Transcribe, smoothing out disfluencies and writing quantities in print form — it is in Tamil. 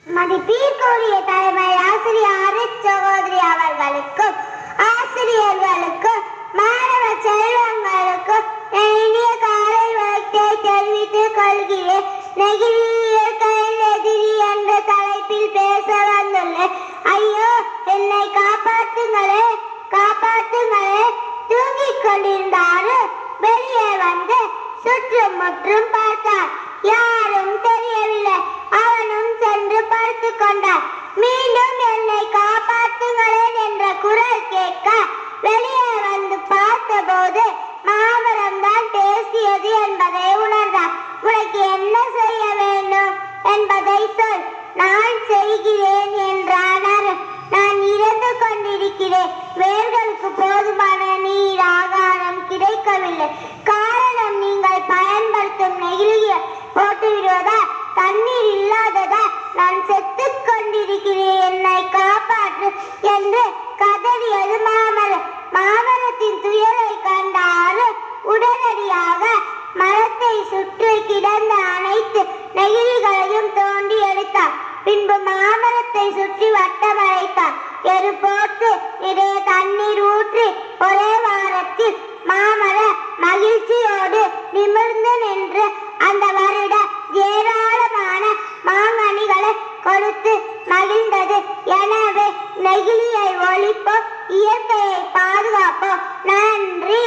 மதிப்பிற்குரிய தலைமை ஆசிரியர் சகோதரி அவர்களுக்கும் ஆசிரியர்களுக்கும் மாணவ செல்வங்களுக்கும் இனிய காலை வணக்கத்தை தெரிவித்துக் கொள்கிறேன். நெகிழி இயற்கையின் எதிரி என்ற தலைப்பில் பேச வந்துள்ளேன். ஐயோ, என்னை காப்பாற்றுங்களே, காப்பாற்றுங்களே. தூங்கிக் கொண்டிருந்தாலும் வெளியே வந்து சுற்றும் முற்றும் பார்த்தான். யாரும் தெரியவில்லை. அவனும் சென்று படுத்துக் கொண்டான். மீண்டும் என்னை காப்பாற்றுங்களேன் என்ற குரல் கேட்க வெளியே வந்து பார்த்தபோது மாமரம் தான் பேசியது என்பதை உணர்ந்தான். உனக்கு என்ன செய்ய வேண்டும் என்பதை சொல், நான் செய்கிறேன் என்றார். நான் இறந்து கொண்டிருக்கிறேன். வேர்களுக்கு போதுமான நீர் ஆகாரம் கிடைக்கவில்லை. காரணம் நீங்கள் பயன்படுத்தும் நெகிழியை போட்டு விடுவதால், தண்ணீர் இல்லாததால் நான் செத்துக் கொண்டிருக்கிறேன். என்னை காப்பாற்று என்று கதறியது மாமரம். மாமரத்தின் துயரை கண்டாரு உடனடியாக மரத்தை சுற்றி கிடந்த அனைத்து நெகிழிகளையும் தோண்டி எடுத்தார். பின்பு மாமரத்தை சுற்றி வட்டம் அழைத்தார். எரு போட்டு நிறைய தண்ணீர் ஊற்றி ஒரே வாரத்தில் மாமர மகிழ்ச்சியோடு நிமிர்ந்து நின்று அந்த வருட ஏராளமான மாங்கனிகளை கொடுத்து மகிழ்ந்தது. எனவே நெகிழியை ஒழிப்போம், இயற்கையை பாதுகாப்போம். நன்றி.